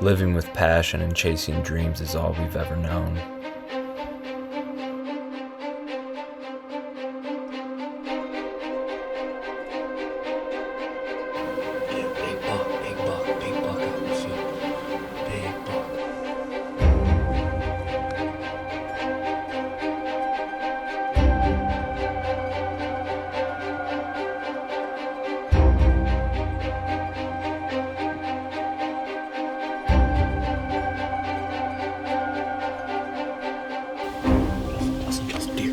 Living with passion and chasing dreams is all we've ever known. Big buck out in the field. Big buck. Just deer.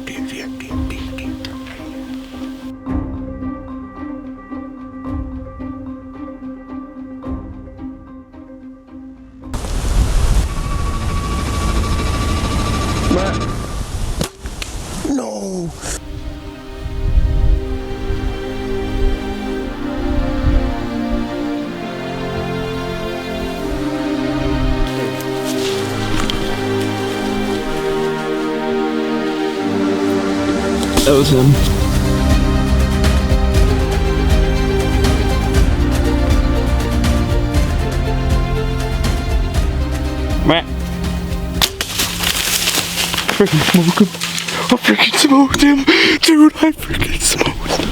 No! That was him. Meh. Freaking smoke him. I freaking smoked him. Dude, I freaking smoked him.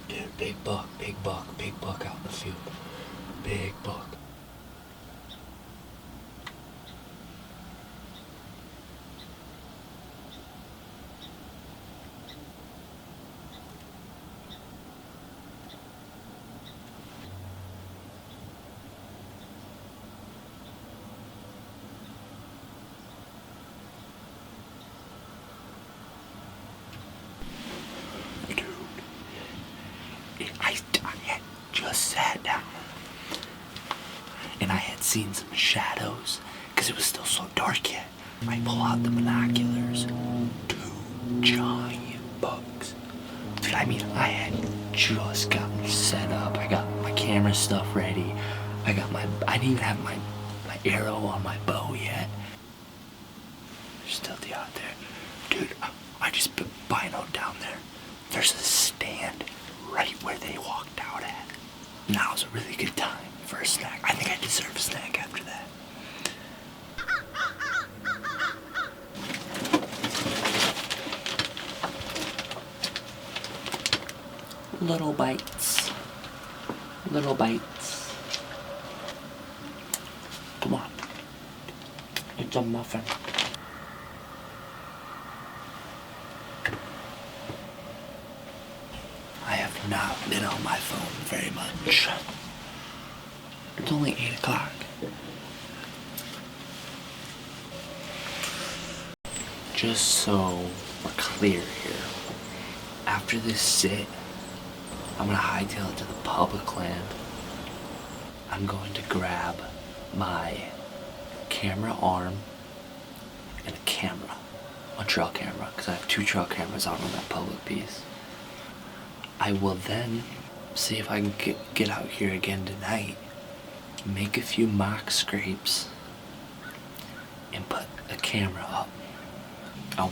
Dude, big buck out in the field. Big buck. I had just sat down and I had seen some shadows because it was still so dark yet. I pull out the binoculars, 2 giant bugs. Dude, I mean, I had just gotten set up. I got my camera stuff ready. I didn't even have my arrow on my bow yet. There's still deer out there. Dude, I just put bino down there. There's a stand right where they walked out at. Now was a really good time for a snack. I think I deserve a snack after that. Little bites. Little bites. Come on. It's a muffin. I have not been on my phone very much. It's only 8 o'clock. Just so we're clear here, after this sit, I'm gonna hightail it to the public land. I'm going to grab my camera arm and a trail camera, because I have 2 trail cameras out on that public piece. I will then see if I can get out here again tonight, make a few mock scrapes, and put a camera up. I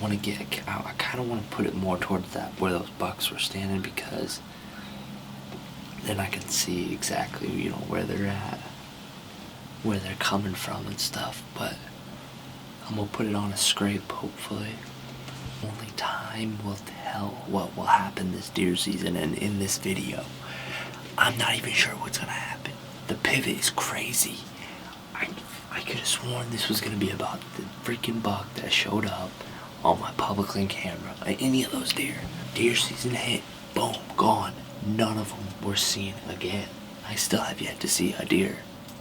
kind of want to put it more towards that where those bucks were standing, because then I can see exactly, where they're at, where they're coming from and stuff. But I'm gonna put it on a scrape, hopefully. Only time will tell what will happen this deer season, and in this video, I'm not even sure what's gonna happen. The pivot is crazy. I could have sworn this was gonna be about the freaking buck that showed up on my public link camera. Any of those deer. Deer season hit, boom, gone. None of them were seen again. I still have yet to see a deer,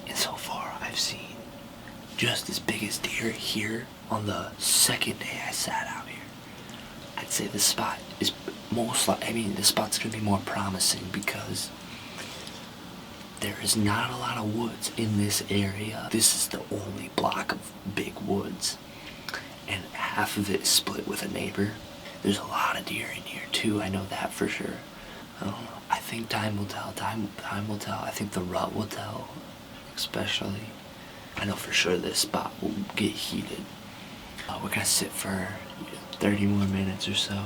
and so far I've seen just as big as deer here on the second day I sat out here. I'd say the spot is the spot's gonna be more promising because there is not a lot of woods in this area. This is the only block of big woods, and half of it is split with a neighbor. There's a lot of deer in here too, I know that for sure. I don't know, I think time will tell. Time will tell. I think the rut will tell, especially. I know for sure this spot will get heated. We're gonna sit for 30 more minutes or so.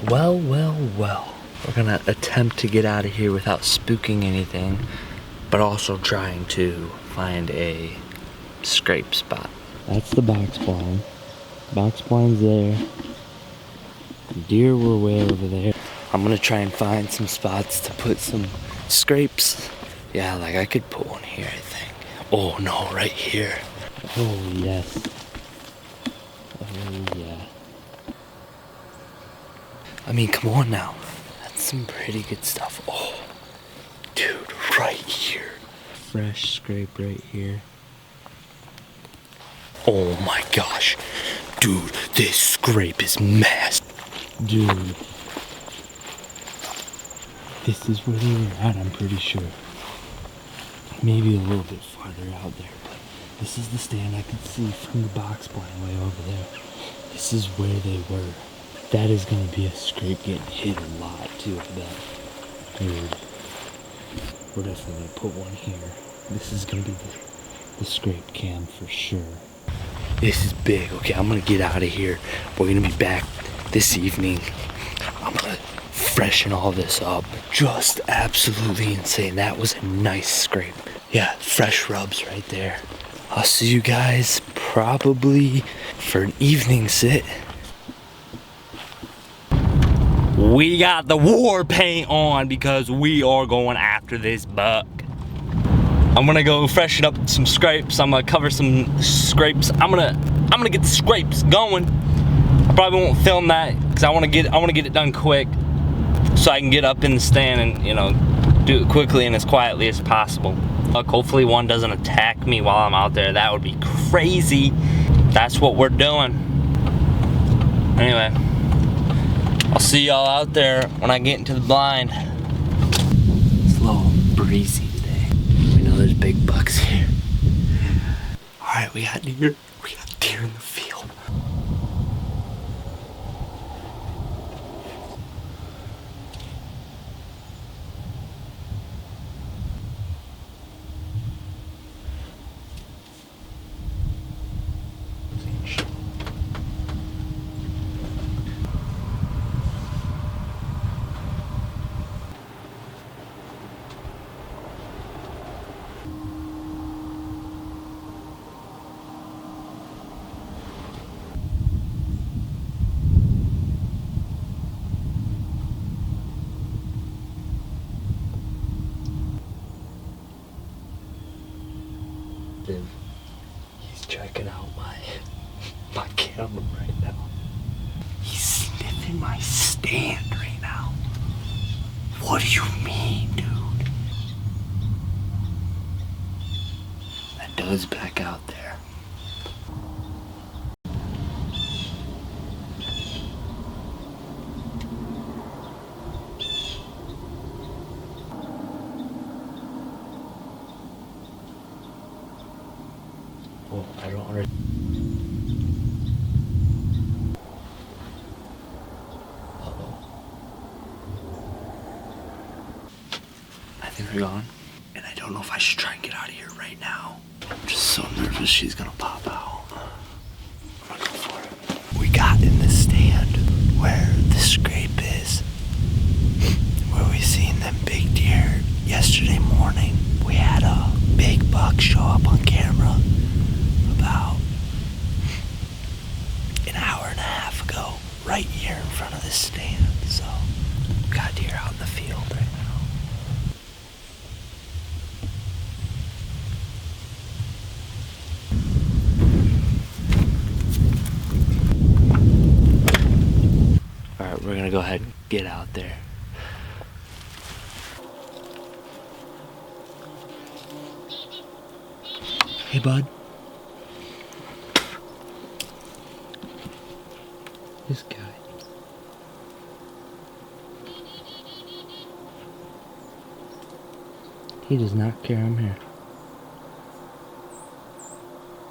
Well. We're gonna attempt to get out of here without spooking anything, but also trying to find a scrape spot. That's the box blind. Box blind's there. Deer were way over there. I'm gonna try and find some spots to put some scrapes. Yeah, like I could put one here, I think. Oh no, right here. Oh yes. Oh yeah. I mean, come on now. That's some pretty good stuff. Oh, dude, right here. Fresh scrape right here. Oh my gosh. Dude, this scrape is massive. Dude. This is where they were at, I'm pretty sure. Maybe a little bit farther out there, but this is the stand I can see from the box blind way over there. This is where they were. That is gonna be a scrape getting hit a lot too, I bet. Dude. We're definitely gonna put one here. This is gonna be the scrape cam for sure. This is big. Okay, I'm gonna get out of here. We're gonna be back this evening. I'm gonna freshen all this up. Just absolutely insane. That was a nice scrape. Yeah, fresh rubs right there. I'll see you guys probably for an evening sit. We got the war paint on because we are going after this buck. I'm gonna go freshen up some scrapes. I'm gonna cover some scrapes. I'm gonna get the scrapes going. I probably won't film that because I wanna get it done quick so I can get up in the stand and, you know, do it quickly and as quietly as possible. Hopefully one doesn't attack me while I'm out there. That would be crazy. That's what we're doing. Anyway, I'll see y'all out there when I get into the blind. It's a little breezy today. We know there's big bucks here. All right, we got deer. We got deer in the field. He's checking out my camera right now. He's sniffing my stand right now. What do you mean, dude? That does back out there. Oh, I don't understand. I think they're gone. And I don't know if I should try and get out of here right now. I'm just so nervous she's gonna pop out. I'm gonna go for it. We got in the stand where the scrape is, where we seen them big deer yesterday morning. We had a big buck show up on camera about an hour and a half ago, right here in front of this stand. So, got deer out in the field right now. Alright, we're gonna go ahead and get out there. Hey, bud. This guy. He does not care I'm here.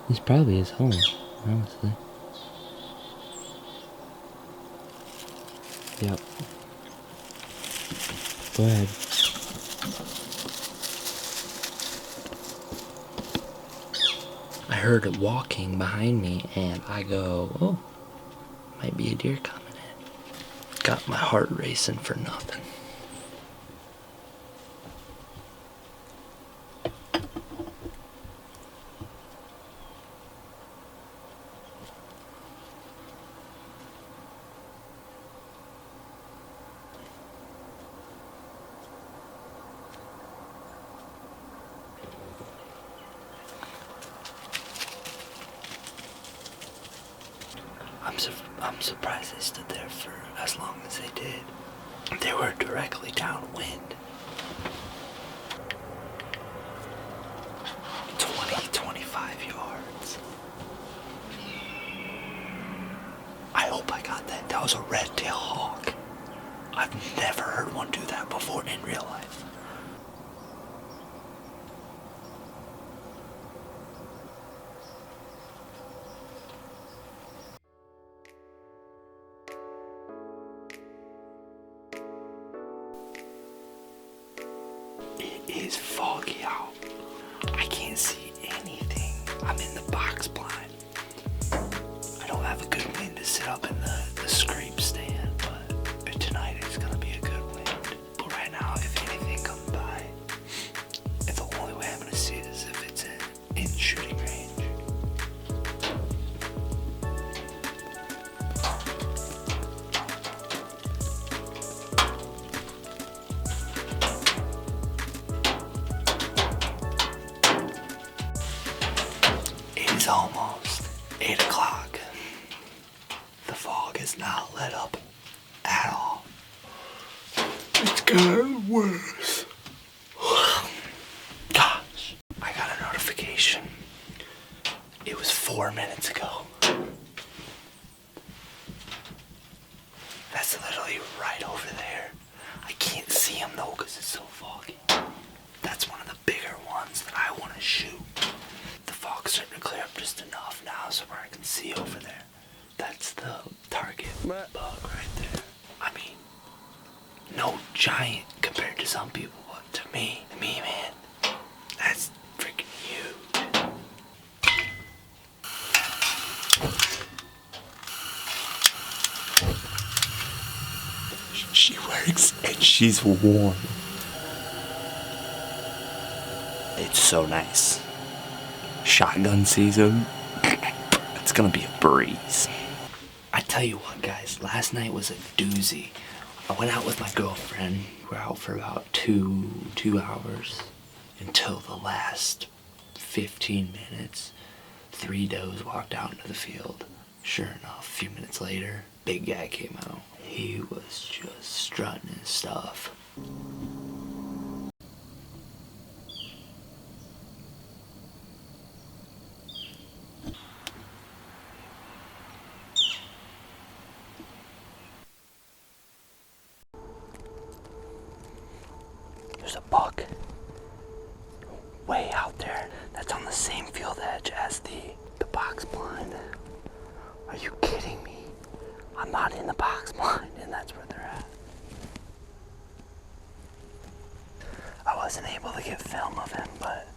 This probably his home, honestly. Yep. Go ahead. I heard it walking behind me, and I go, oh, might be a deer coming in. Got my heart racing for nothing. I'm surprised they stood there for as long as they did. They were directly downwind. 25 yards. I hope I got that. That was a red-tailed hawk. I've never heard one do that before in real life. It is foggy out. I can't see anything. I'm in the box blind. I don't have a good wind to sit up in the scrape stand, but tonight it's gonna be a good wind. But right now, if anything comes by, the only way I'm gonna see it is if it's in shooting range. It's almost 8 o'clock. The fog is not let up at all. It's gotten worse. Gosh, I got a notification. It was 4 minutes ago. That's literally right over there. I can't see him though because it's so foggy. That's one of the bigger ones that I want to shoot. The fog's starting to clear up just enough now so where I can see over there. That's the target bug right there. I mean, no giant compared to some people, but to me, man, that's freaking huge. She works and she's warm. It's so nice. Shotgun season. It's gonna be a breeze. I tell you what, guys, last night was a doozy. I went out with my girlfriend. We were out for about two hours until the last 15 minutes. 3 does walked out into the field. Sure enough, a few minutes later, big guy came out. He was just strutting his stuff. There's a buck way out there that's on the same field edge as the box blind. Are you kidding me? I'm not in the box blind and that's where they're at. I wasn't able to get film of him, but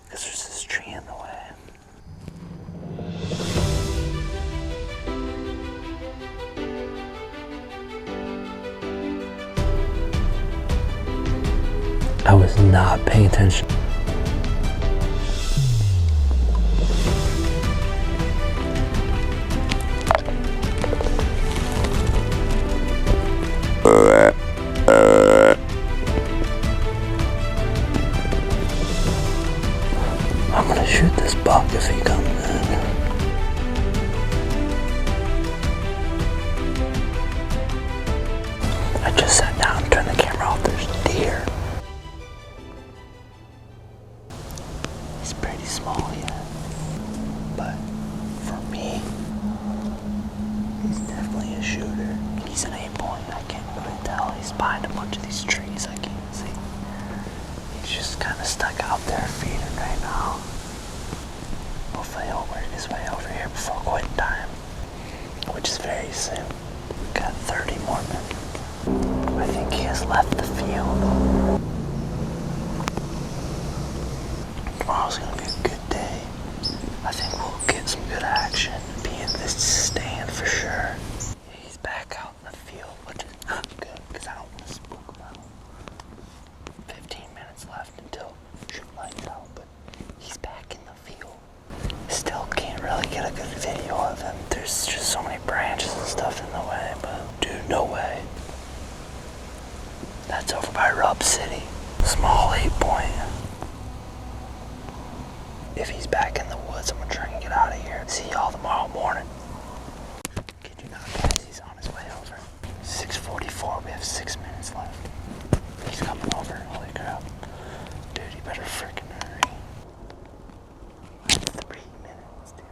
because there's this tree in the way. I was not paying attention. I'm gonna shoot this buck if he comes in. I just sat down and turned the camera off. There's deer. He's pretty small yet, but for me, he's definitely a shooter. He's an 8-point. I can't really tell. He's behind a bunch of these trees I can't see. He's just kind of stuck out there feeding right now. Hopefully he'll work his way over here before quitting time, which is very soon. We've got 30 more minutes. I think he has left the field. Tomorrow's gonna be a good day. I think we'll get some good action. Be in this stand for sure. He's back out in the field, which is not good because I don't want to spook him out. 15 minutes left until shoot lights out, but he's back in the field. Still can't really get a good video of him. There's just so many branches and stuff in the way, but dude, no way. That's over by Rub City. Small 8-point. If he's back in the woods, I'm gonna try and get out of here. See y'all tomorrow morning. Kid you not, guys, he's on his way over. 6:44, we have 6 minutes left. He's coming over, holy crap. Dude, you better freaking hurry. 3 minutes, dude.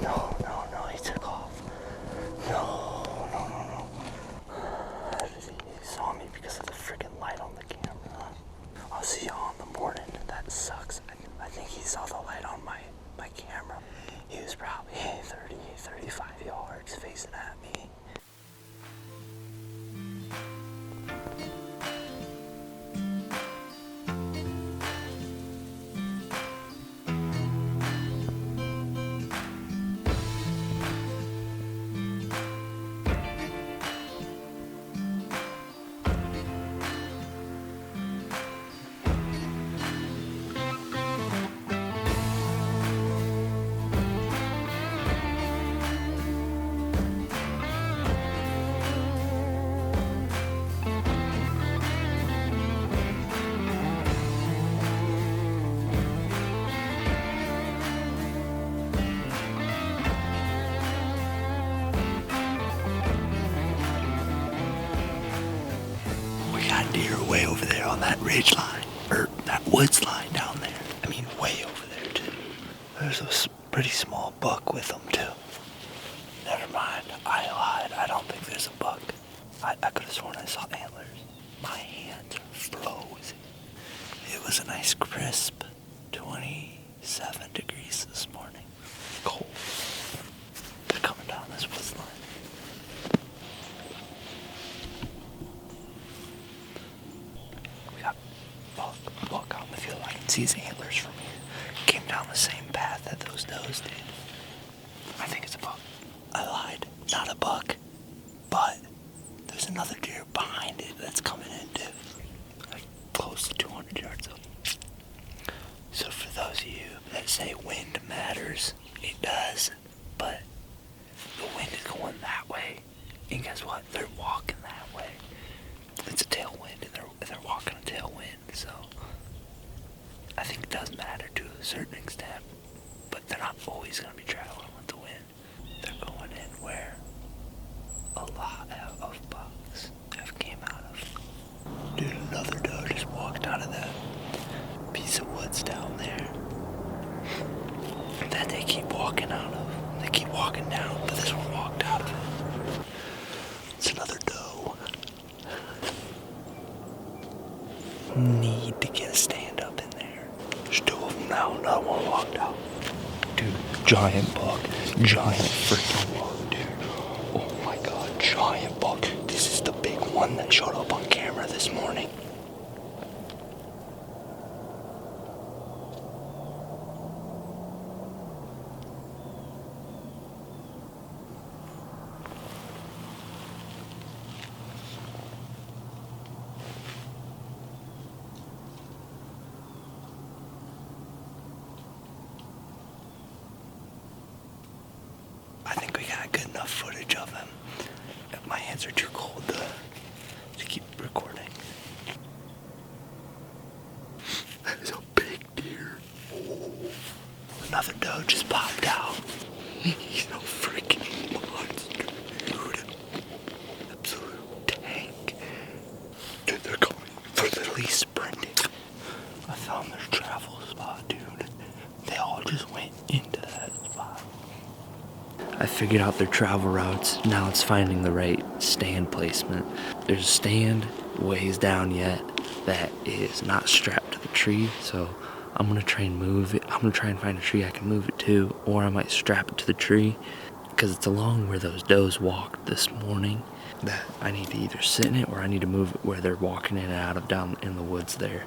No, he took off. No. He saw me because of the freaking light on the camera. I'll see y'all in the morning. That sucks. I think he saw the light on my camera. He was probably 30, 35 yards facing at me. Deer way over there on that ridge line, or that woods line down there. I mean, way over there too. There's a pretty small buck with them too. Never mind, I lied. I don't think there's a buck. I could have sworn I saw antlers. My hands are frozen. It was a nice crisp 27 degrees this morning. Cold. They're coming down this woods line. Buck out in the field. I can see his antlers from here. Came down the same path that those does did. I think it's a buck. I lied. Not a buck. But there's another deer behind it that's coming in too. Like close to 200 yards up. So for those of you that say wind matters, it does. But the wind is going that way. And guess what? They're walking that way. It's a tailwind and they're walking a tailwind, so I think it does matter to a certain extent, but they're not always going to be traveling with the wind. They're going in where a lot of bucks have came out of. Dude, another doe just walked out of that piece of woods down there that they keep walking out of. They keep walking down, but this one walked out of it. It's another doe. Need to get a stand up in there. There's 2 of them now. Another one walked out. Dude, giant buck. Giant freaking buck, dude. Oh my god, giant buck. This is the big one that showed up on camera this morning. I think we got good enough footage of him. My hands are too cold to keep recording. That is a big deer. Oh. Another doe just popped out. He's a freaking monster, dude. Absolute tank. Dude, they're coming. They're literally sprinting. I found their travel spot, dude. They all just went into that spot. I figured out their travel routes. Now it's finding the right stand placement. There's a stand ways down yet that is not strapped to the tree, so I'm gonna try and move it. I'm gonna try and find a tree I can move it to, or I might strap it to the tree, because it's along where those does walked this morning that I need to either sit in it or I need to move it where they're walking in and out of down in the woods there.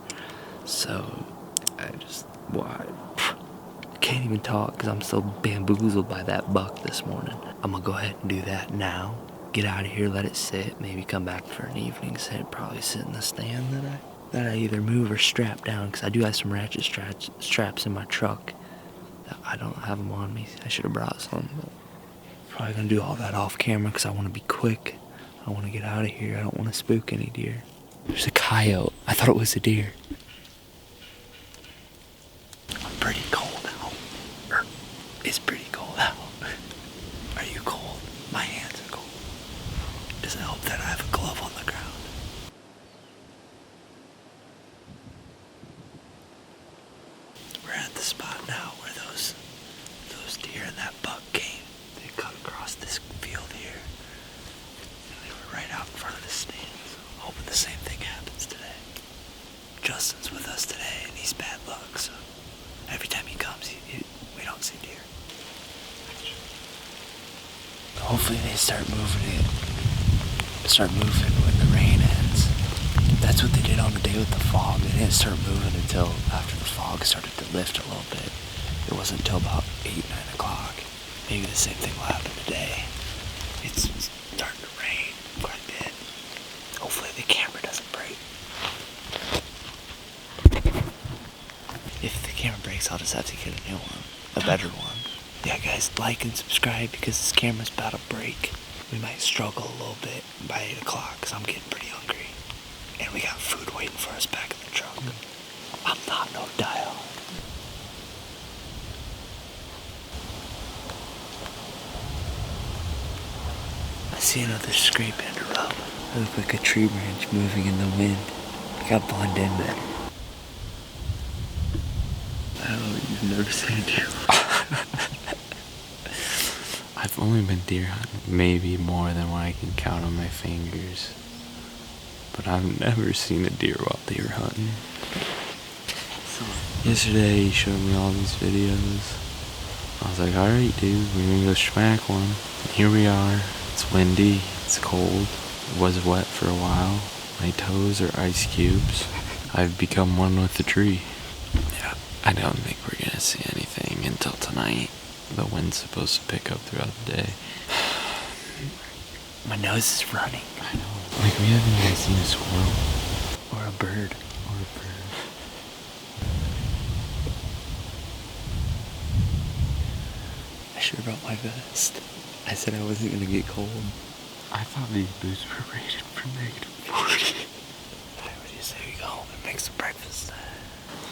So I can't even talk because I'm so bamboozled by that buck this morning. I'm gonna go ahead and do that now. Get out of here, let it sit, maybe come back for an evening sit, probably sit in the stand that I either move or strap down, because I do have some ratchet straps in my truck. I don't have them on me. I should have brought some, but probably gonna do all that off camera because I want to be quick. I want to get out of here. I don't want to spook any deer. There's a coyote. I thought it was a deer. I'm pretty cold out. It's pretty cold out. Are you cold? My hands are cold. Does it help that I have a glove on the ground? We're at the spot now where those deer and that buck came. They cut across this field here. And they were right out in front of the stands. Hoping the same thing happens today. Justin's with us today and he's bad luck, so every time he comes, we don't see deer. Hopefully they start moving when the rain ends. That's what they did on the day with the fog. They didn't start moving until after the fog started to lift a little bit. It wasn't until about 8, 9 o'clock. Maybe the same thing will happen today. It's starting to rain quite a bit. Hopefully the camera doesn't break. If the camera breaks, I'll just have to get a new one. A better one. Yeah, guys, like and subscribe because this camera's about to break. We might struggle a little bit by 8 o'clock because I'm getting pretty hungry. And we got food waiting for us back in the truck. I'm not no dial. I see another scrape and a rub. I look like a tree branch moving in the wind. I got blend in better. Oh, you've never seen a deer. I've only been deer hunting maybe more than what I can count on my fingers. But I've never seen a deer while deer hunting. Yesterday he showed me all these videos. I was like, alright dude, we're gonna go smack one. And here we are. It's windy, it's cold, it was wet for a while. My toes are ice cubes. I've become one with the tree. Yeah, I don't think we're gonna see anything until tonight. The wind's supposed to pick up throughout the day. My nose is running. I know. Like we haven't even seen a squirrel. Or a bird. I should have brought my vest. I said I wasn't gonna get cold. I thought these boots were rated for -40. What do you say we go home and make some breakfast?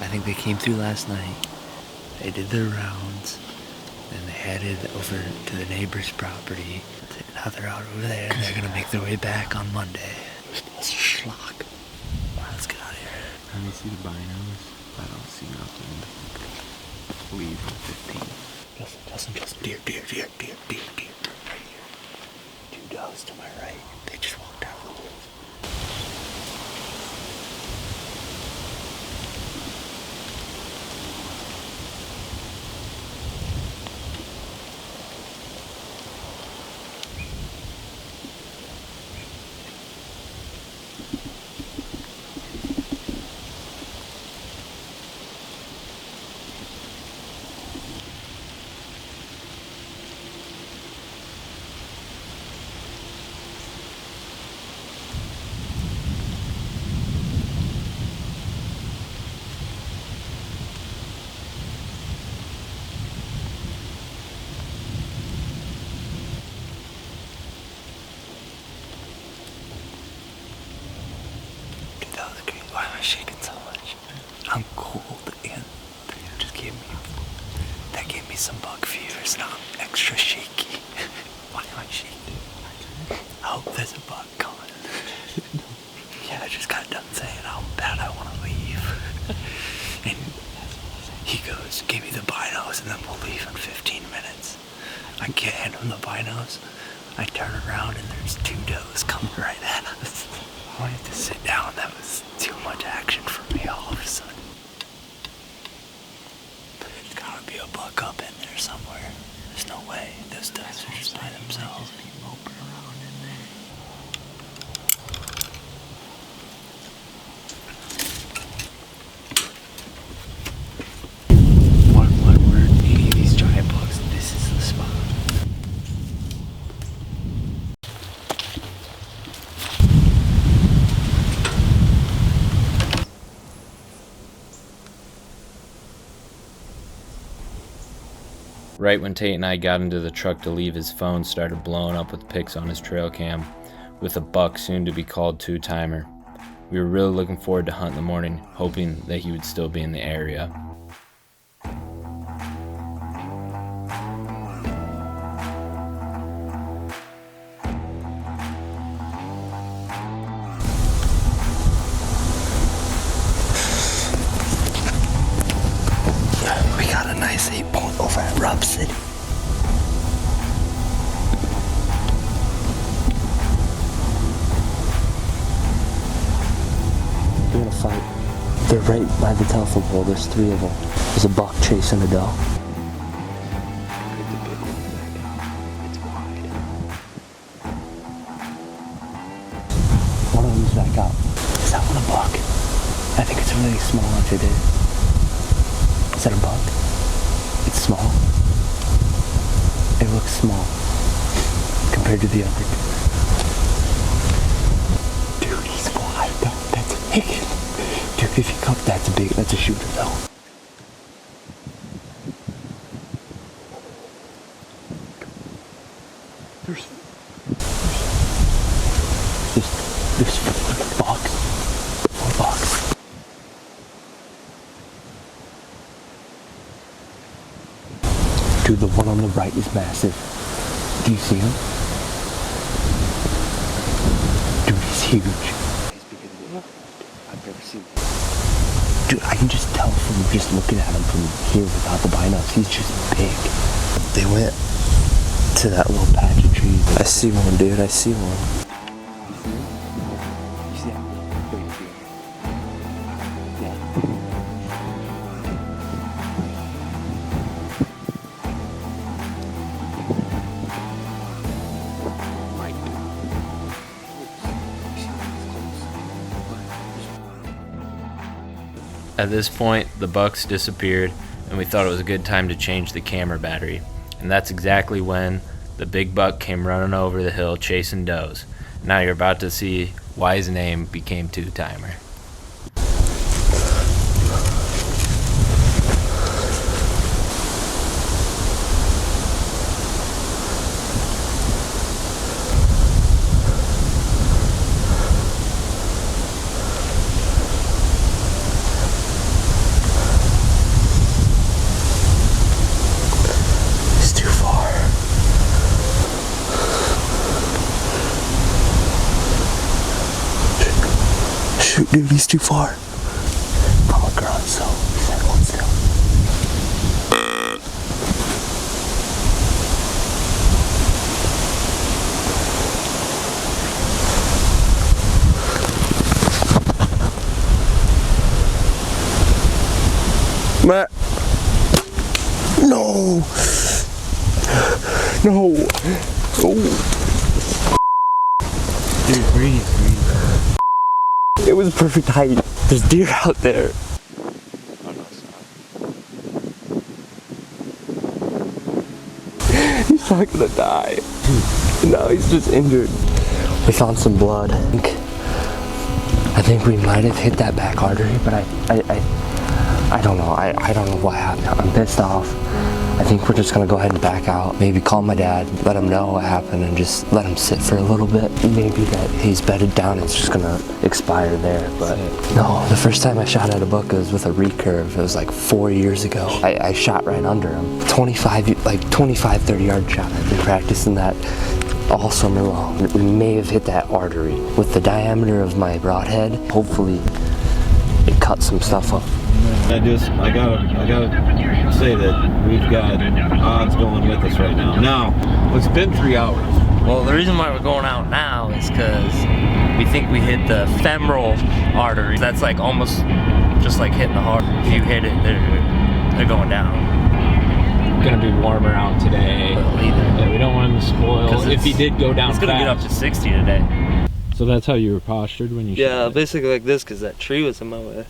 I think they came through last night. They did their rounds. Then they headed over to the neighbor's property. Now they're out over there and they're gonna make their way back on Monday. It's schlock. Let's get out of here. Let me see the binos. I don't see nothing. Leave in 15. Justin, deer. Right here. 2 dogs to my right. They just walked out of the woods. Why am I shaking so much? I'm cold and that gave me some bug fevers. Now I'm extra shaky. Why am I shaking? I hope there's a bug coming. Yeah, I just got done saying how bad I want to leave. And he goes, give me the binos and then we'll leave in 15 minutes. I can't hand him the binos. I turn around and there's 2 does coming right at us. I wanted to sit down. That was too much action for me all of a sudden. buck up in there somewhere. There's no way those does are just by themselves. Mark my word, any of these giant bucks, this is the spot. Right when Tate and I got into the truck to leave, his phone started blowing up with pics on his trail cam, with a buck soon to be called two-timer. We were really looking forward to hunt in the morning, hoping that he would still be in the area. We got a nice 8-point over at Rub City. They're gonna fight. They're right by the telephone pole. There's 3 of them. There's a buck chasing a doe. One of them's back out. Is that one a buck? I think it's a really small one today. Is that a buck? It's small. It looks small compared to the other two. Dude, he's wide though. That's big. Dude, if he comes, that's a shooter though. There's bucks. More bucks. Dude, the one on the right is massive. Do you see him? Dude, he's huge. He's bigger than me. I've never seen him. Dude, I can just tell from just looking at him from here without the binocs. He's just big. They went to that little patch of trees. I see one, dude. I see one. You see that? At this point, the bucks disappeared, and we thought it was a good time to change the camera battery. And that's exactly when the big buck came running over the hill chasing does. Now you're about to see why his name became Two-Timer. Shoot, dude, he's too far. I'm a grunt, so hold still. Matt. No. No. Oh. Dude, breathe. It was perfect height. There's deer out there. He's not gonna die. No, he's just injured. We found some blood. I think we might have hit that back artery, but I don't know. I don't know what happened. I'm pissed off. I think we're just gonna go ahead and back out. Maybe call my dad, let him know what happened, and just let him sit for a little bit. Maybe that he's bedded down, it's just gonna expire there. But no, the first time I shot at a buck was with a recurve. It was like 4 years ago. I shot right under him. 30 yard shot. I've been practicing that all summer long. We may have hit that artery. With the diameter of my broadhead, hopefully it cut some stuff up. I gotta say that we've got odds going with us right now. Now, it's been 3 hours. Well, the reason why we're going out now is because we think we hit the femoral artery. That's like almost just like hitting the heart. If you hit it, they're going down. gonna be warmer out today. Well, either. Yeah, we don't want him to spoil. 'Cause If he did go down It's gonna fast. get up to 60 today. So that's how you were postured when you Yeah, shot it? basically like this, because that tree was in my way.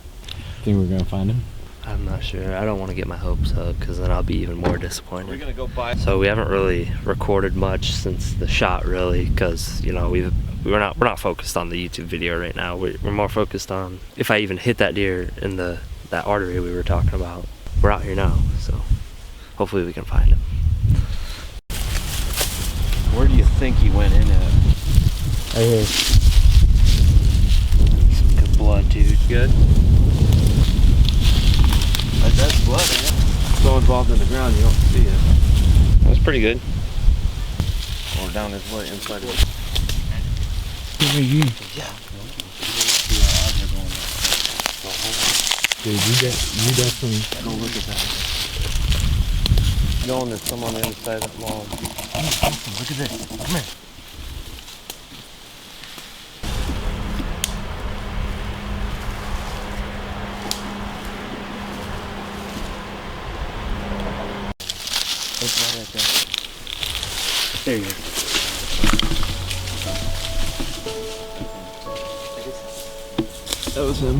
Think we're gonna find him? I'm not sure. I don't want to get my hopes up, because then I'll be even more disappointed. We're gonna go buy. So we haven't really recorded much since the shot, really, because you know we're not focused on the YouTube video right now. We're more focused on if I even hit that deer in that artery we were talking about. We're out here now, so hopefully we can find him. Where do you think he went in at? Right here. Some good blood, dude. Good. That's blood, man. So involved in the ground, you don't see it. That's pretty good. Or down his way, inside of it. Yeah. Dude, you definitely go look at that. Knowing there's someone inside that log. Look at this. Come here. There you go. That was him.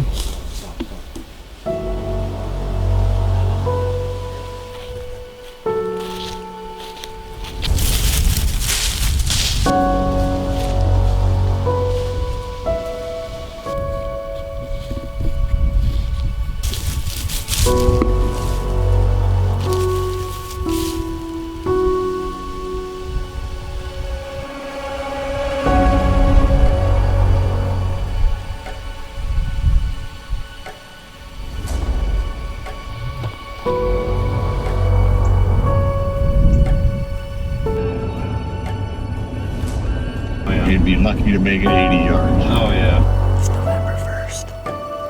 You'd be lucky to make it 80 yards. Oh yeah. It's November 1st.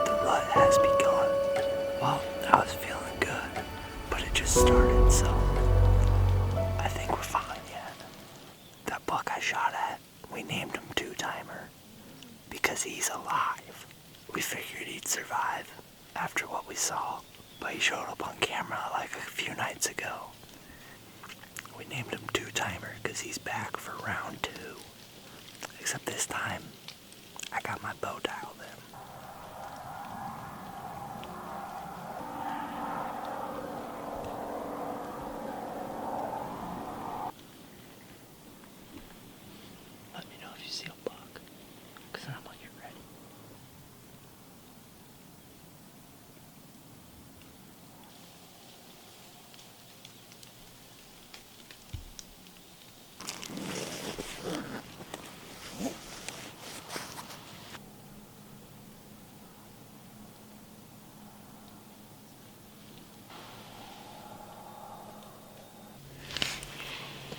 The rut has begun. Well, I was feeling good, but it just started, so I think we're fine yet. That buck I shot at, we named him Two-Timer because he's alive. We figured he'd survive after what we saw, but he showed up on camera like a few nights ago. We named him Two-Timer because he's back for round 2. Except this time, I got my bow dialed in. Let me know if you see a buck, because then I'm gonna get ready.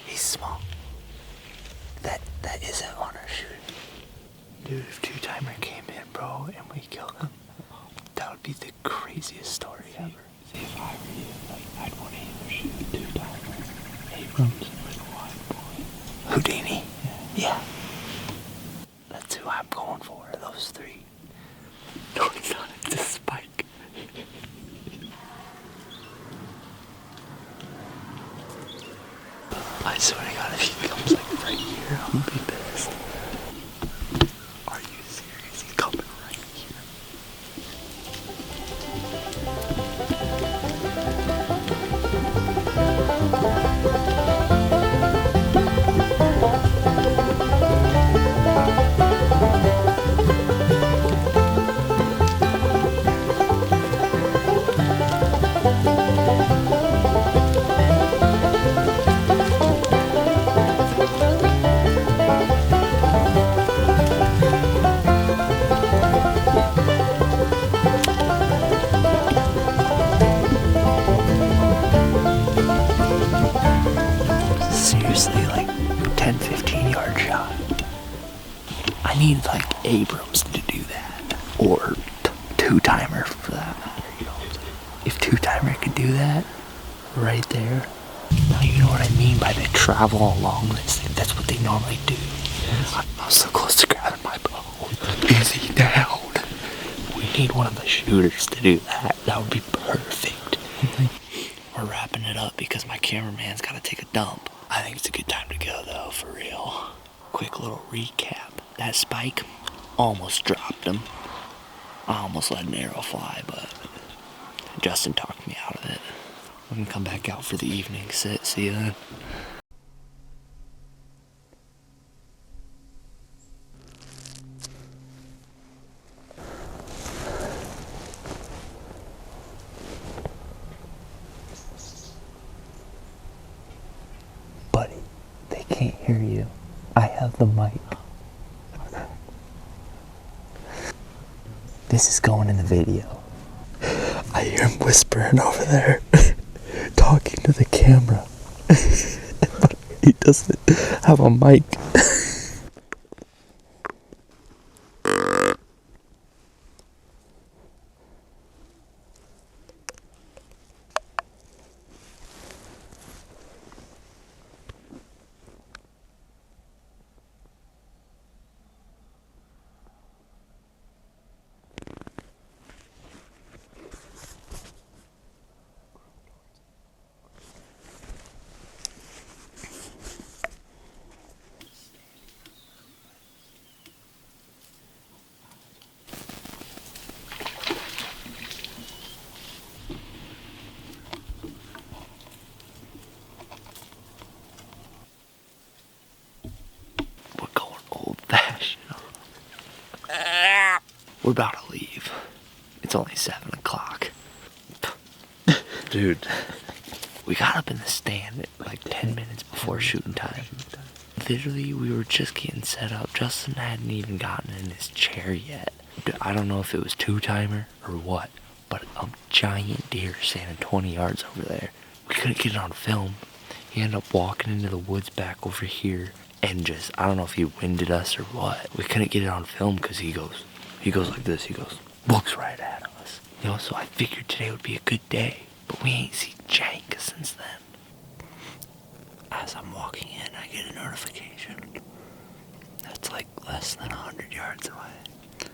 He's small. That isn't on our shoot. Dude, if Two-Timer came in, bro, and we killed him, that would be the craziest story ever. See, if I were you, like, I'd want to either shoot Two-Timer, Abrams, or the Wide Boy. Houdini? Yeah. That's who I'm going for, those 3. No, it's not. It's a spike. I swear to God, if he comes like right here, I'm gonna be pissed. Are you serious? He's coming right here. Seriously, like 10-15 yard shot. I need like Abrams to do that, or Two-Timer for that matter. You know, if Two-Timer could do that right there, now you know what I mean by they travel along this thing. That's what they normally do. I'm so close to grabbing my bow. Is he down? We need one of the shooters to do that. That would be perfect. We're wrapping it up because my cameraman's got to take a dump. I think it's a good time to go though, for real. Quick little recap. That spike almost dropped him. I almost let an arrow fly, but Justin talked me out of it. I'm gonna come back out for the evening sit. See you then. Buddy, they can't hear you. I have the mic. This is going in the video. I hear him whispering over there, talking to the camera. But he doesn't have a mic. We're about to leave. It's only 7 o'clock. Dude. We got up in the stand at like 10 minutes before shooting time. Literally, we were just getting set up. Justin hadn't even gotten in his chair yet. I don't know if it was two-timer or what, but a giant deer standing 20 yards over there. We couldn't get it on film. He ended up walking into the woods back over here and just, I don't know if he winded us or what. We couldn't get it on film because he goes like this. He goes, looks right at us. You know, so I figured today would be a good day, but we ain't seen Jank since then. As I'm walking in, I get a notification. That's like less than 100 yards away.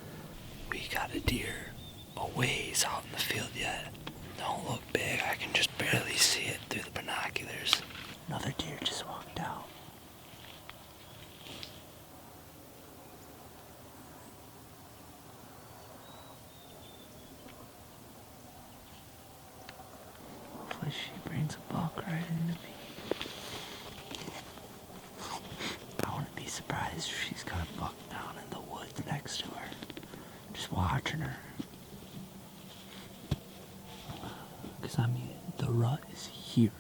We got a deer a ways out in the field yet. Don't look big, I can just barely see it through the binoculars. Another deer just walked out. Hopefully she brings a buck right into me. I wouldn't be surprised if she's got a buck down in the woods next to her. Just watching her. Because I mean, the rut is here.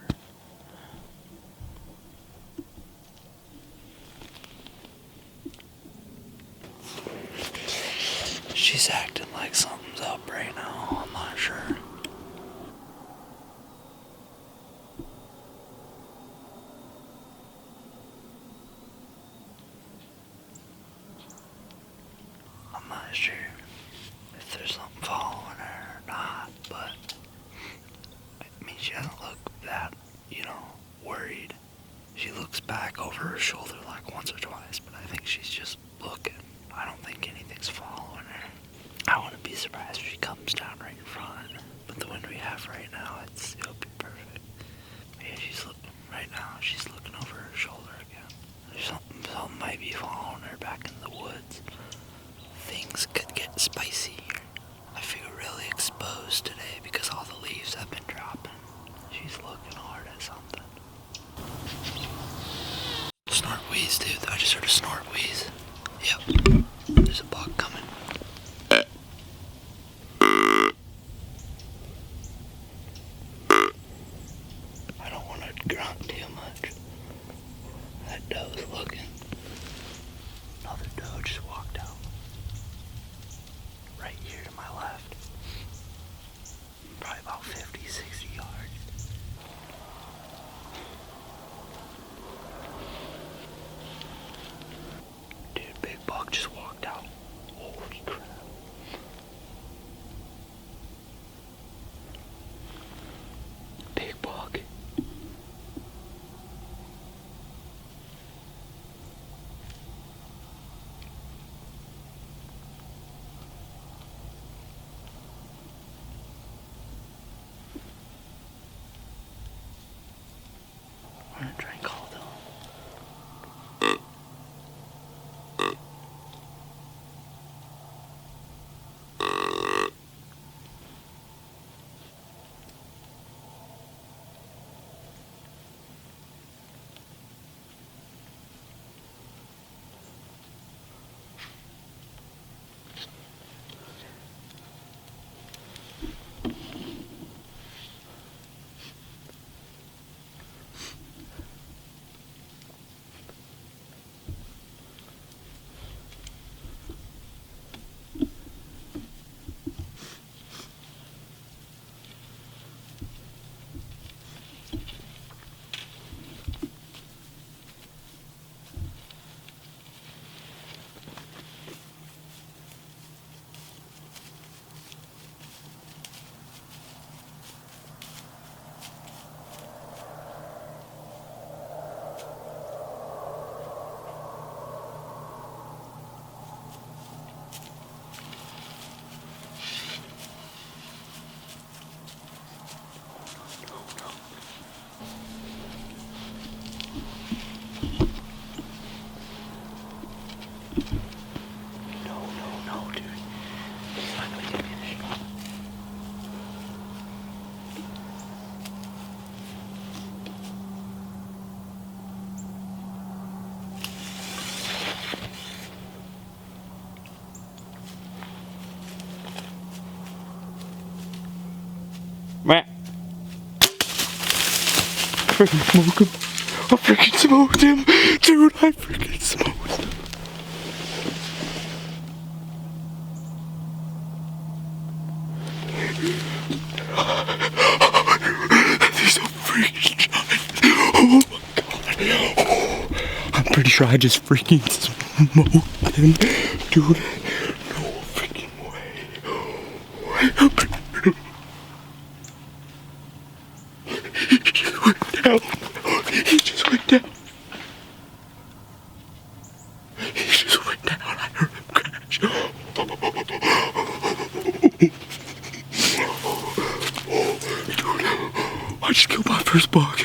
She's acting like something's up right now. I'm not sure. I'm not sure if there's something following her or not, but I mean, she doesn't look that, worried. She looks back over her shoulder like once or twice, but I think she's just looking. I don't think anything's following her. I wouldn't be surprised if she comes down right in front, but the wind we have right now, it'll be perfect. Yeah, she's looking over her shoulder again. Something might be following her back in the woods. Things could get spicy here. I feel really exposed today because all the leaves have been dropping. She's looking hard at something. Snort wheeze, dude. I just heard a snort wheeze. Yep. There's a buck coming. I don't want to grunt too much. That doe's looking. Another doe just walked out. Right here to my left. Probably about 50, 60 yards. Dude, big buck just walked out. Oh. freaking smoke him. I freaking smoked him. Dude, I freaking smoked him. He's a freaking giant. Oh my god. Oh, I'm pretty sure I just freaking smoked him. Dude, no freaking way. He just went down. He just went down. He just went down. I heard him crash. I just killed my first bug.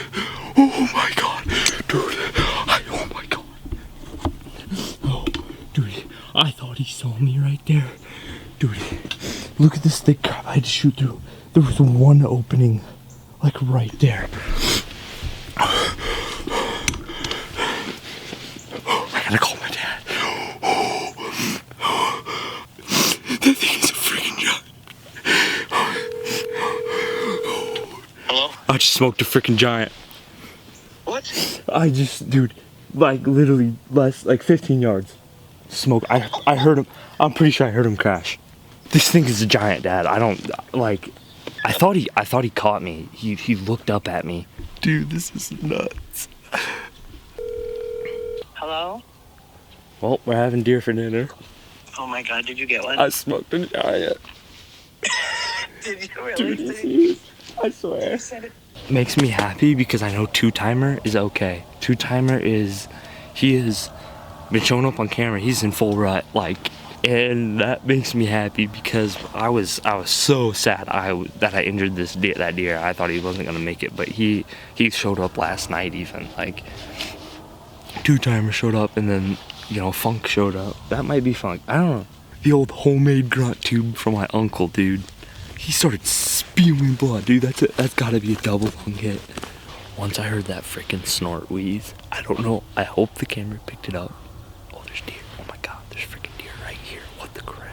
Oh my god. Dude. Oh my god. Oh, dude. I thought he saw me right there. Dude. Look at this thick crap I had to shoot through. There was one opening. Like right there. I gotta call my dad. That thing is a freaking giant. Hello? I just smoked a freaking giant. What? Dude, like literally like 15 yards. Smoke. I heard him. I'm pretty sure I heard him crash. This thing is a giant, Dad. I thought he caught me. He looked up at me. Dude, this is nuts. Hello? Well, we're having deer for dinner. Oh my god, did you get one? I smoked a giant. Did you really? Dude, he's huge. I swear. Makes me happy because I know two-timer is okay. Two-timer he has been showing up on camera. He's in full rut, and that makes me happy because I was so sad that I injured that deer. I thought he wasn't gonna make it, but he showed up last night even. Like, two-timer showed up, and then Funk showed up. That might be Funk. I don't know. The old homemade grunt tube from my uncle, dude. He started spewing blood, dude. That's gotta be a double lung hit. Once I heard that freaking snort wheeze, I don't know. I hope the camera picked it up. Oh, there's deer. Oh my god, there's freaking deer right here. What the crap?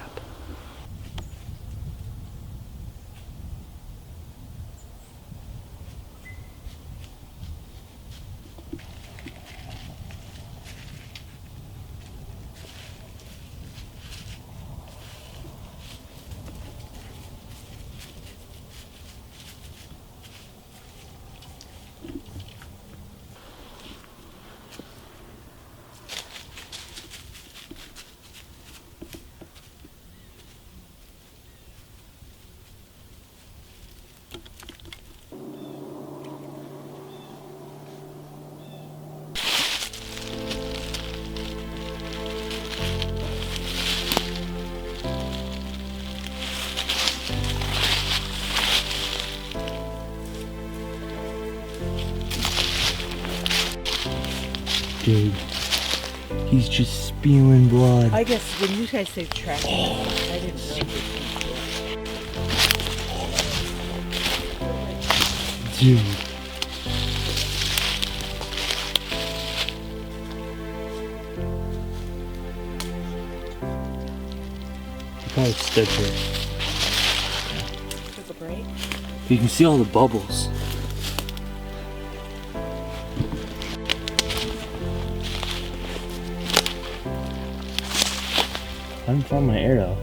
Dude, he's just spewing blood. I guess when you guys say tracking, I didn't really Dude. He probably stood here. took a break. You can see all the bubbles. I haven't found my arrow.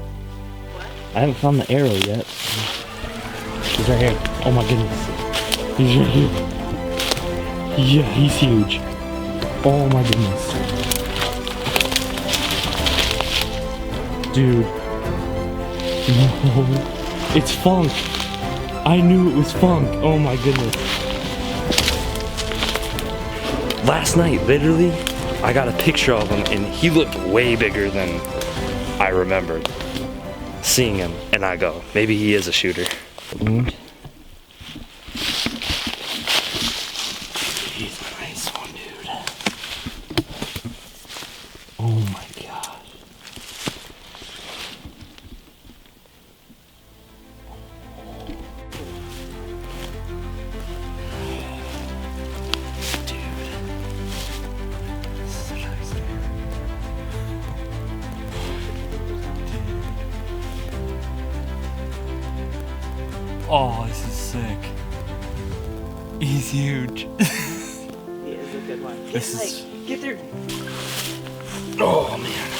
What? I haven't found the arrow yet. He's right here. Oh my goodness. He's right here. Yeah, he's huge. Oh my goodness. Dude. No. It's Funk. I knew it was Funk. Oh my goodness. Last night, literally, I got a picture of him and he looked way bigger than I remembered seeing him, and I go, maybe he is a shooter. He's a nice one, dude. Oh my god. Oh, this is sick. He's huge. This is. Get there. Oh man.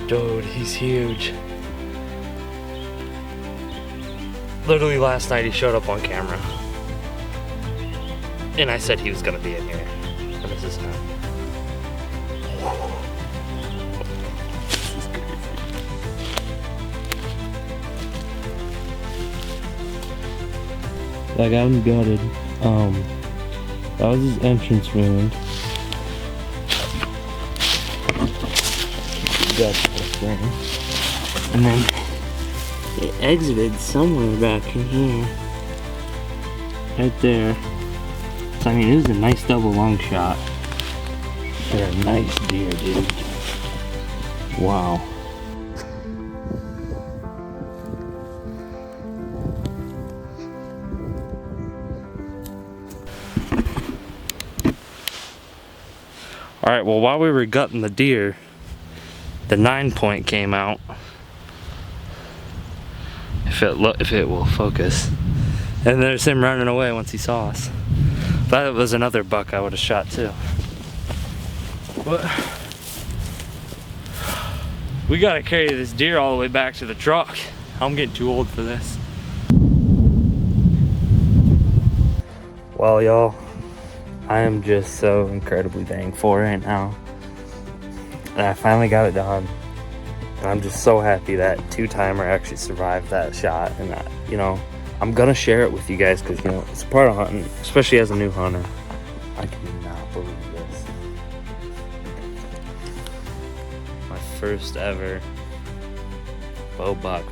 Dude, he's huge. Literally last night he showed up on camera. And I said he was gonna be in here. And this is him. I got him gutted. That was his entrance wound. And then it exited somewhere back in here. Right there. So I mean, it was a nice double long shot. They're a nice deer, dude. Wow. Alright, well while we were gutting the deer, the 9-point came out. If it will focus. And there's him running away once he saw us. If that was another buck, I would have shot too. But we gotta carry this deer all the way back to the truck. I'm getting too old for this. Well, y'all, I am just so incredibly thankful right now. And I finally got it done. And I'm just so happy that 2-timer actually survived that shot. And that, you know, I'm gonna share it with you guys because, you know, it's a part of hunting, especially as a new hunter. I cannot believe this. My first ever bow buck